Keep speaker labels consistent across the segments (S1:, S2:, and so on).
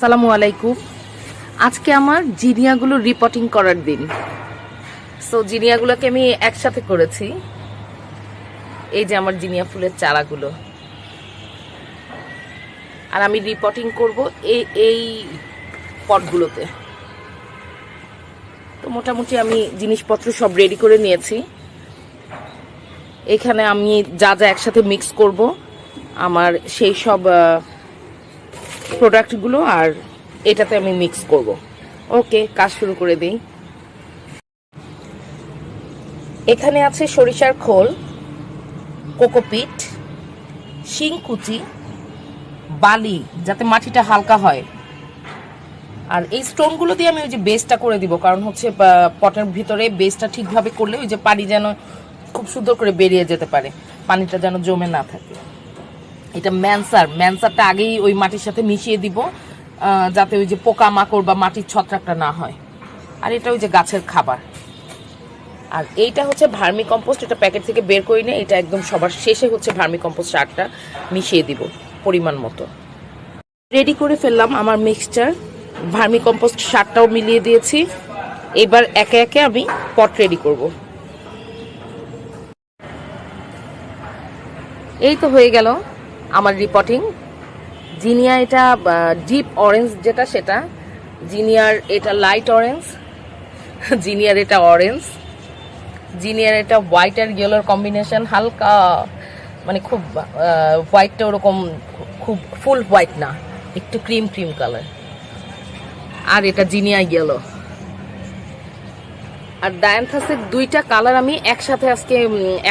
S1: আসসালামু আলাইকুম। আজকে আমার জিনিয়াগুলো রিপোর্টিং করার দিন। সো জিনিয়াগুলোকে আমি একসাথে করেছি। এই যে আমার জিনিয়া ফুলের চারাগুলো, আর আমি রিপোর্টিং করব এই পটগুলোতে। তো মোটামুটি আমি জিনিসপত্র সব রেডি করে নিয়েছি। এখানে আমি যা যা একসাথে মিক্স করব, আমার সেই সব প্রোডাক্টগুলো আর এটাতে আমি মিক্স করব। ওকে, কাজ শুরু করে দিই। এখানে আছে সরিষার খোল, কোকোপিট, শিংকুচি, বালি যাতে মাটিটা হালকা হয়, আর এই স্টোনগুলো দিয়ে আমি ওই যে বেসটা করে দিব, কারণ হচ্ছে পটের ভিতরে বেসটা ঠিকভাবে করলে ওই যে পানি যেন খুব সুন্দর করে বেরিয়ে যেতে পারে, পানিটা যেন জমে না থাকে। এটা ম্যানসারটা আগেই ওই মাটির সাথে মিশিয়ে দিব, যাতে ওই যে পোকা মাকড় বা মাটির ছত্রাকটা না হয়। আর এটা ওই যে গাছের খাবার। আর এইটা হচ্ছে ভার্মি কম্পোস্ট, এটা প্যাকেট থেকে বের করে নিয়ে এটা একদম সবার শেষে হচ্ছে ভার্মি কম্পোস্ট সারটা মিশিয়ে দিব পরিমাণ মতো। রেডি করে ফেললাম আমার মিক্সচার, ভার্মি কম্পোস্ট সারটাও মিলিয়ে দিয়েছি। এবার একে একে আমি পট রেডি করব। এই তো হয়ে গেল আমার রিপোর্টিং। জিনিয়া এটা ডিপ অরেঞ্জ যেটা সেটা, জিনিয়ার এটা লাইট অরেঞ্জ, জিনিয়ার এটা অরেঞ্জ, জিনিয়ার এটা হোয়াইট আর ইয়েলোর কম্বিনেশন, হালকা মানে খুব হোয়াইটটা ওরকম খুব ফুল হোয়াইট না, একটু ক্রিম কালার। আর এটা জিনিয়া ইয়েলো। আর ডায়ান্থাসের দুইটা কালার আমি একসাথে আজকে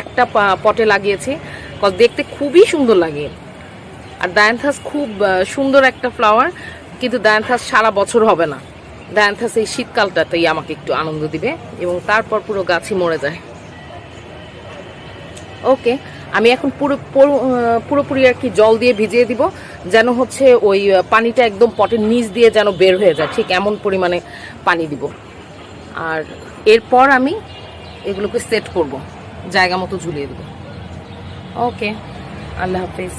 S1: একটা পটে লাগিয়েছি, দেখতে খুবই সুন্দর লাগে। আর ডায়ান্থাস খুব সুন্দর একটা ফ্লাওয়ার, কিন্তু ডায়ান্থাস সারা বছর হবে না। ডায়ান্থাস এই শীতকালটাতেই আমাকে একটু আনন্দ দিবে, এবং তারপর পুরো গাছই মরে যায়। ওকে, আমি এখন পুরোপুরি আর কি জল দিয়ে ভিজিয়ে দিব, যেন হচ্ছে ওই পানিটা একদম পটের নিচ দিয়ে যেন বের হয়ে যায়, ঠিক এমন পরিমাণে পানি দিব। আর এরপর আমি এগুলোকে সেট করব, জায়গা মতো ঝুলিয়ে দেব। ওকে, আল্লাহ হাফেজ।